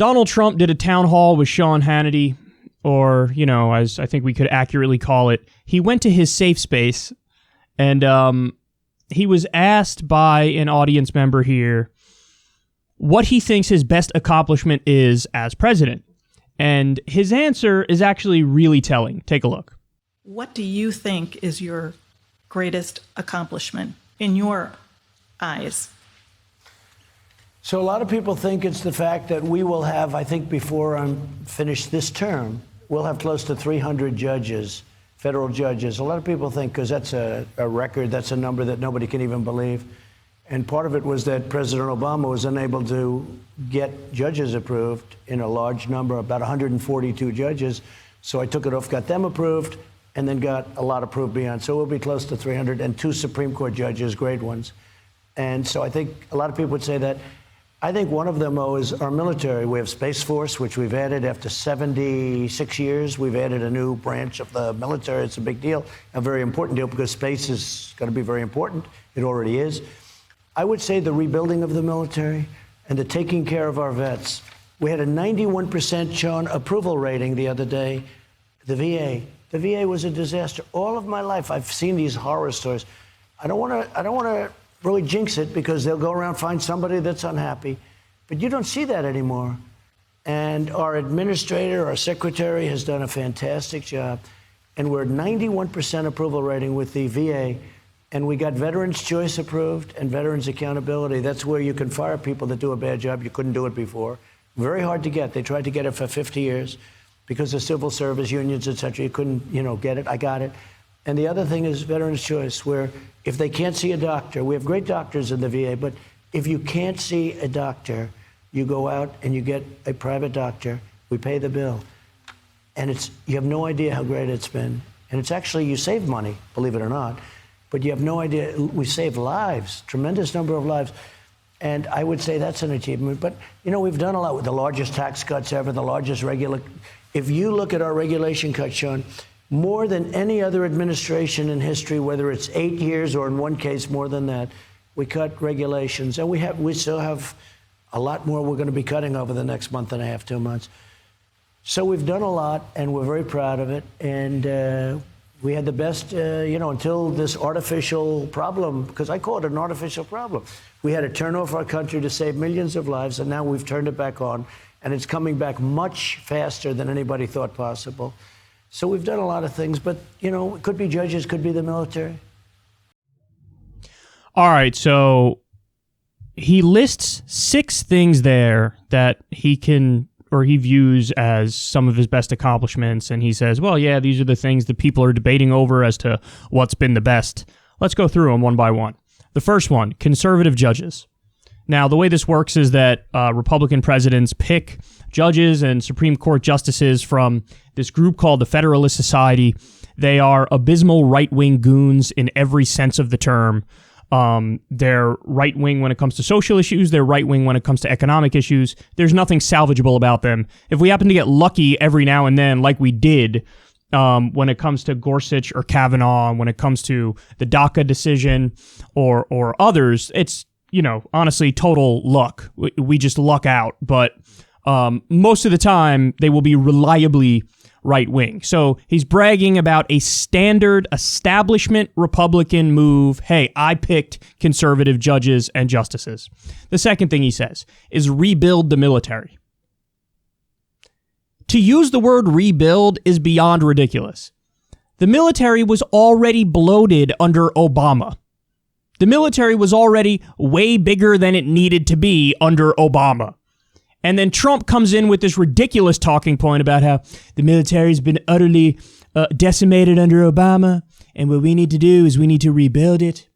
Donald Trump did a town hall with Sean Hannity, or, as I think we could accurately call it, he went to his safe space, and he was asked by an audience member here what he thinks his best accomplishment is as president. And his answer is actually really telling. Take a look. What do you think is your greatest accomplishment in your eyes? So a lot of people think it's the fact that we will have, I think before I'm finished this term, we'll have close to 300 judges, federal judges. A lot of people think, because that's a record, that's a number that nobody can even believe. And part of it was that President Obama was unable to get judges approved in a large number, about 142 judges. So I took it off, got them approved, and then got a lot approved beyond. So we'll be close to 300, and 2 Supreme Court judges, great ones. And so I think a lot of people would say that. I think one of them, though, is our military. We have Space Force, which we've added after 76 years. We've added a new branch of the military. It's a big deal, a very important deal, because space is going to be very important. It already is. I would say the rebuilding of the military and the taking care of our vets. We had a 91% Sean approval rating the other day. The VA. The VA was a disaster. All of my life, I've seen these horror stories. I don't want to really jinx it, because they'll go around, find somebody that's unhappy. But you don't see that anymore. And our administrator, our secretary, has done a fantastic job. And we're at 91% approval rating with the VA. And we got Veterans Choice approved and Veterans Accountability. That's where you can fire people that do a bad job. You couldn't do it before. Very hard to get. They tried to get it for 50 years because of civil service unions, et cetera. You couldn't, get it. I got it. And the other thing is Veterans Choice, where if they can't see a doctor, we have great doctors in the VA, but if you can't see a doctor, you go out and you get a private doctor. We pay the bill. And you have no idea how great it's been. And it's actually, you save money, believe it or not, but you have no idea. We save lives, tremendous number of lives. And I would say that's an achievement. But, we've done a lot with the largest tax cuts ever, the largest If you look at our regulation cuts, Sean, more than any other administration in history, whether it's 8 years or in one case more than that, we cut regulations. And we still have a lot more we're going to be cutting over the next month and a half, 2 months. So we've done a lot, and we're very proud of it. And we had the best, until this artificial problem, because I call it an artificial problem. We had to turn off our country to save millions of lives, and now we've turned it back on. And it's coming back much faster than anybody thought possible. So we've done a lot of things, but, it could be judges, could be the military. All right, so he lists 6 things there that he views as some of his best accomplishments, and he says, well, yeah, these are the things that people are debating over as to what's been the best. Let's go through them one by one. The first one, conservative judges. Now, the way this works is that Republican presidents pick judges and Supreme Court justices from this group called the Federalist Society. They are abysmal right-wing goons in every sense of the term. They're right-wing when it comes to social issues. They're right-wing when it comes to economic issues. There's nothing salvageable about them. If we happen to get lucky every now and then, like we did when it comes to Gorsuch or Kavanaugh, when it comes to the DACA decision or others, it's, honestly, total luck. We just luck out. But most of the time, they will be reliably right-wing. So he's bragging about a standard establishment Republican move. Hey, I picked conservative judges and justices. The second thing he says is rebuild the military. To use the word rebuild is beyond ridiculous. The military was already bloated under Obama. The military was already way bigger than it needed to be under Obama. And then Trump comes in with this ridiculous talking point about how the military's been utterly decimated under Obama, and what we need to do is we need to rebuild it.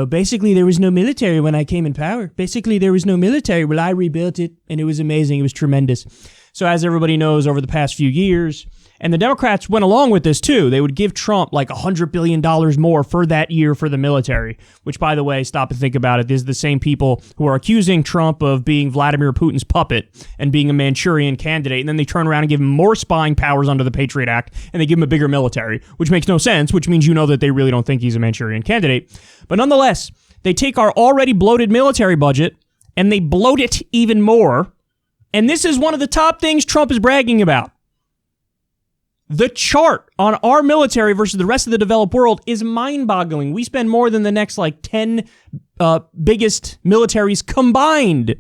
Basically there was no military when I came in power. Basically there was no military. Well, I rebuilt it, and it was amazing. It was tremendous. So as everybody knows, over the past few years, and the Democrats went along with this too, they would give Trump like $100 billion more for that year for the military, which, by the way, stop and think about it. These are the same people who are accusing Trump of being Vladimir Putin's puppet and being a Manchurian candidate, and then they turn around and give him more spying powers under the Patriot Act, and they give him a bigger military, which makes no sense, which means that they really don't think he's a Manchurian candidate. But nonetheless, they take our already bloated military budget, and they bloat it even more. And this is one of the top things Trump is bragging about. The chart on our military versus the rest of the developed world is mind-boggling. We spend more than the next 10 biggest militaries combined.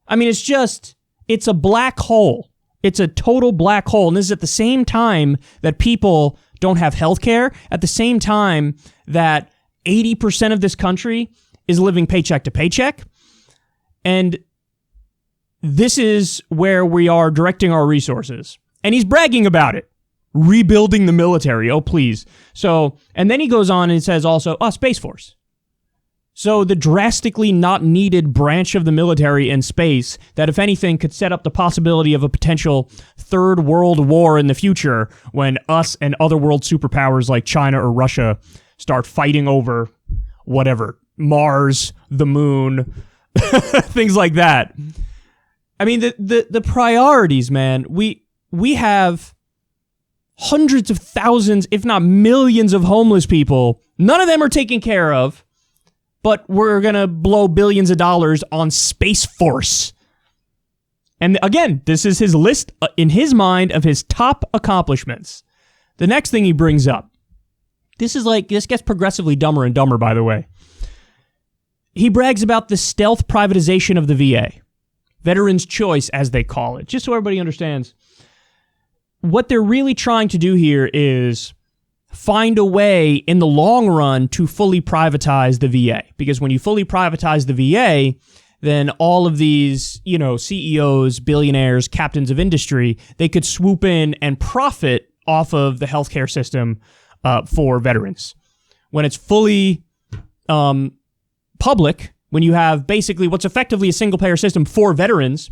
I mean, it's a black hole. It's a total black hole. And this is at the same time that people don't have health care, at the same time that 80% of this country is living paycheck to paycheck. And this is where we are directing our resources. And he's bragging about it. Rebuilding the military. Oh, please. So, and then he goes on and says also, Space Force. So the drastically not needed branch of the military in space that, if anything, could set up the possibility of a potential third world war in the future when us and other world superpowers like China or Russia start fighting over whatever, Mars, the moon, things like that. I mean, the priorities, man, we have hundreds of thousands, if not millions of homeless people. None of them are taken care of, but we're going to blow billions of dollars on Space Force. And again, this is his list in his mind of his top accomplishments. The next thing he brings up, this gets progressively dumber and dumber, by the way. He brags about the stealth privatization of the VA. Veterans' choice, as they call it, just so everybody understands. What they're really trying to do here is find a way in the long run to fully privatize the VA. Because when you fully privatize the VA, then all of these, CEOs, billionaires, captains of industry, they could swoop in and profit off of the healthcare system for veterans. When it's fully public, when you have basically what's effectively a single-payer system for veterans,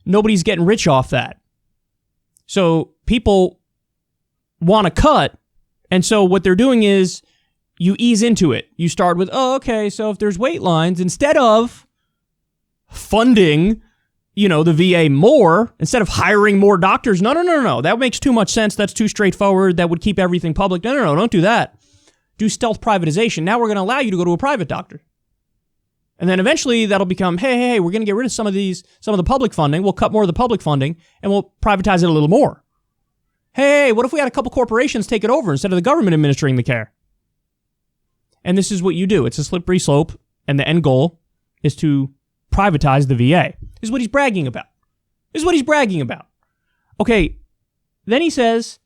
nobody's getting rich off that. So people want to cut, and so what they're doing is you ease into it. You start with, so if there's wait lines, instead of funding, the VA more, instead of hiring more doctors, no, that makes too much sense. That's too straightforward. That would keep everything public. No, don't do that. Do stealth privatization. Now we're going to allow you to go to a private doctor. And then eventually that'll become, hey, we're going to get rid of some of the public funding. We'll cut more of the public funding and we'll privatize it a little more. Hey, what if we had a couple corporations take it over instead of the government administering the care? And this is what you do. It's a slippery slope, and the end goal is to privatize the VA. This is what he's bragging about. Okay, then he says,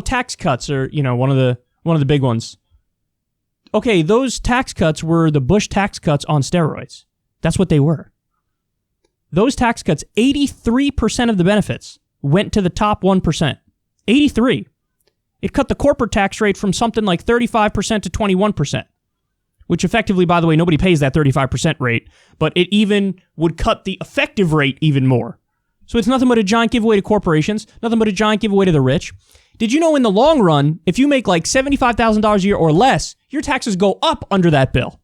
tax cuts are, one of the big ones. Okay, those tax cuts were the Bush tax cuts on steroids. That's what they were. Those tax cuts, 83% of the benefits went to the top 1%. 83. It cut the corporate tax rate from something like 35% to 21%, which effectively, by the way, nobody pays that 35% rate, but it even would cut the effective rate even more. So it's nothing but a giant giveaway to corporations, nothing but a giant giveaway to the rich. Did you know in the long run, if you make like $75,000 a year or less, your taxes go up under that bill?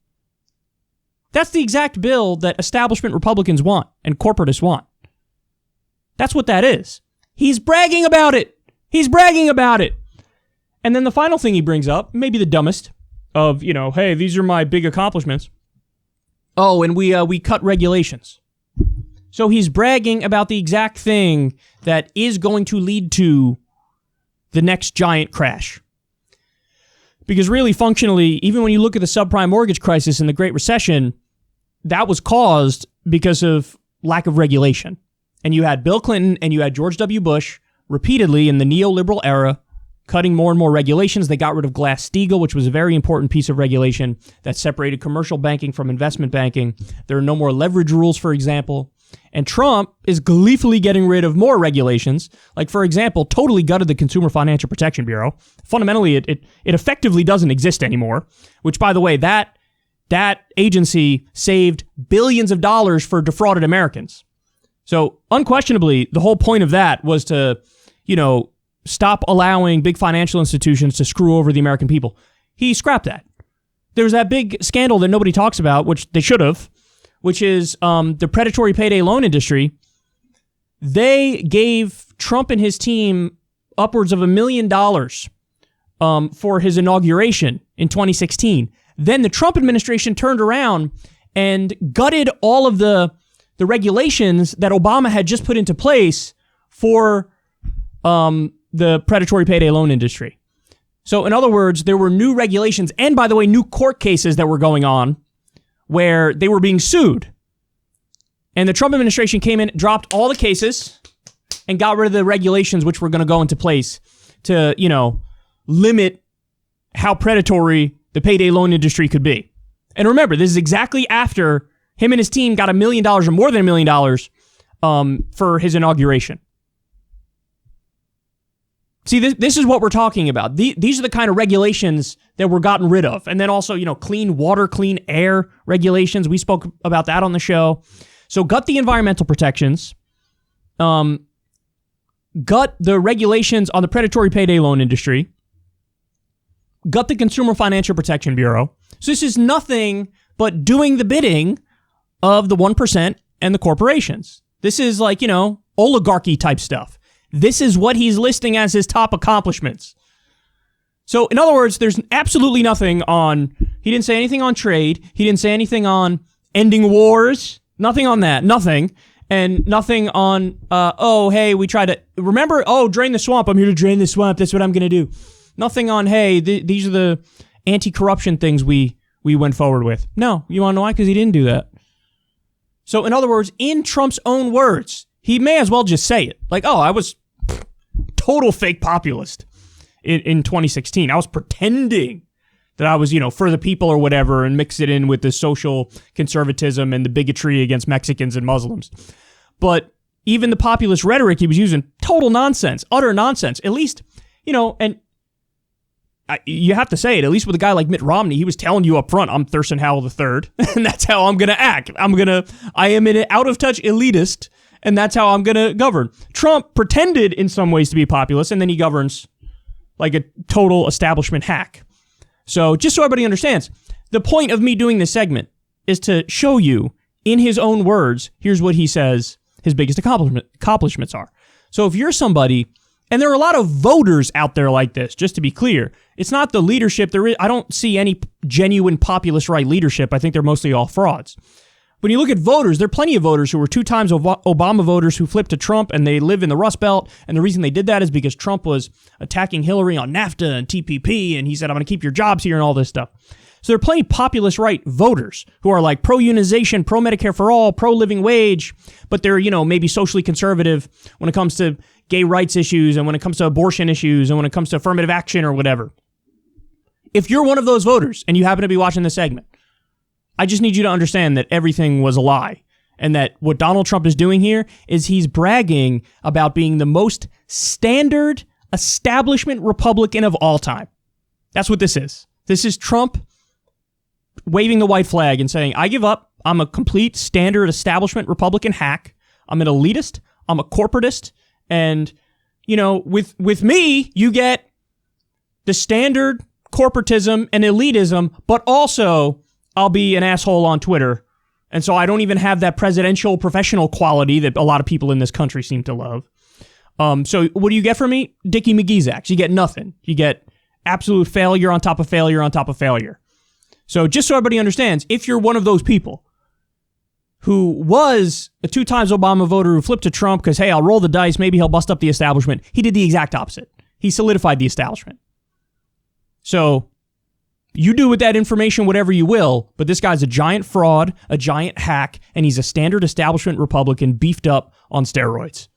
That's the exact bill that establishment Republicans want and corporatists want. That's what that is. He's bragging about it. And then the final thing he brings up, maybe the dumbest of, hey, these are my big accomplishments. Oh, and we cut regulations. So he's bragging about the exact thing that is going to lead to the next giant crash. Because really, functionally, even when you look at the subprime mortgage crisis and the Great Recession, that was caused because of lack of regulation. And you had Bill Clinton and you had George W. Bush repeatedly in the neoliberal era cutting more and more regulations. They got rid of Glass-Steagall, which was a very important piece of regulation that separated commercial banking from investment banking. There are no more leverage rules, for example. And Trump is gleefully getting rid of more regulations. Like, for example, totally gutted the Consumer Financial Protection Bureau. Fundamentally, it effectively doesn't exist anymore, which, by the way, that agency saved billions of dollars for defrauded Americans. So unquestionably, the whole point of that was to, stop allowing big financial institutions to screw over the American people. He scrapped that. There was that big scandal that nobody talks about, which they should have, which is the predatory payday loan industry. They gave Trump and his team upwards of $1 million for his inauguration in 2016. Then the Trump administration turned around and gutted all of the the regulations that Obama had just put into place for the predatory payday loan industry. So in other words, there were new regulations and, by the way, new court cases that were going on where they were being sued. And the Trump administration came in, dropped all the cases, and got rid of the regulations which were going to go into place to, limit how predatory the payday loan industry could be. And remember, this is exactly after him and his team got $1 million or more than $1 million for his inauguration. See, this is what we're talking about. These are the kind of regulations that were gotten rid of. And then also, clean water, clean air regulations. We spoke about that on the show. So gut the environmental protections, gut the regulations on the predatory payday loan industry, gut the Consumer Financial Protection Bureau. So this is nothing but doing the bidding of the 1% and the corporations. This is like, oligarchy type stuff. This is what he's listing as his top accomplishments. So in other words, there's absolutely nothing on, he didn't say anything on trade. He didn't say anything on ending wars. Nothing on that. Nothing. And nothing on, we try to, remember, drain the swamp. I'm here to drain the swamp. That's what I'm going to do. Nothing on, hey, these are the anti-corruption things we went forward with. No. You want to know why? Because he didn't do that. So in other words, in Trump's own words, he may as well just say it. Like, I was total fake populist in 2016. I was pretending that I was, for the people or whatever, and mix it in with the social conservatism and the bigotry against Mexicans and Muslims. But even the populist rhetoric he was using, total nonsense, utter nonsense. At least, and you have to say it, at least with a guy like Mitt Romney, he was telling you up front, I'm Thurston Howell III, and that's how I'm going to act. I am an out-of-touch elitist, and that's how I'm going to govern. Trump pretended in some ways to be populist, and then he governs like a total establishment hack. So just so everybody understands, the point of me doing this segment is to show you, in his own words, here's what he says his biggest accomplishments are. So if you're somebody, and there are a lot of voters out there like this, just to be clear, it's not the leadership. I don't see any genuine populist right leadership. I think they're mostly all frauds. When you look at voters, there are plenty of voters who were 2 times Obama voters who flipped to Trump, and they live in the Rust Belt. And the reason they did that is because Trump was attacking Hillary on NAFTA and TPP, and he said, I'm going to keep your jobs here and all this stuff. So there are plenty of populist right voters who are like pro-unionization, pro-Medicare for all, pro-living wage, but they're, maybe socially conservative when it comes to gay rights issues and when it comes to abortion issues and when it comes to affirmative action or whatever. If you're one of those voters and you happen to be watching this segment, I just need you to understand that everything was a lie, and that what Donald Trump is doing here is he's bragging about being the most standard establishment Republican of all time. That's what this is. This is Trump waving the white flag and saying, I give up. I'm a complete standard establishment Republican hack. I'm an elitist. I'm a corporatist. And, with me, you get the standard corporatism and elitism, but also I'll be an asshole on Twitter. And so I don't even have that presidential professional quality that a lot of people in this country seem to love. So what do you get from me? Dickie McGee's acts. You get nothing. You get absolute failure on top of failure on top of failure. So just so everybody understands, if you're one of those people who was a 2 times Obama voter who flipped to Trump because, hey, I'll roll the dice, maybe he'll bust up the establishment. He did the exact opposite. He solidified the establishment. So you do with that information whatever you will, but this guy's a giant fraud, a giant hack, and he's a standard establishment Republican beefed up on steroids.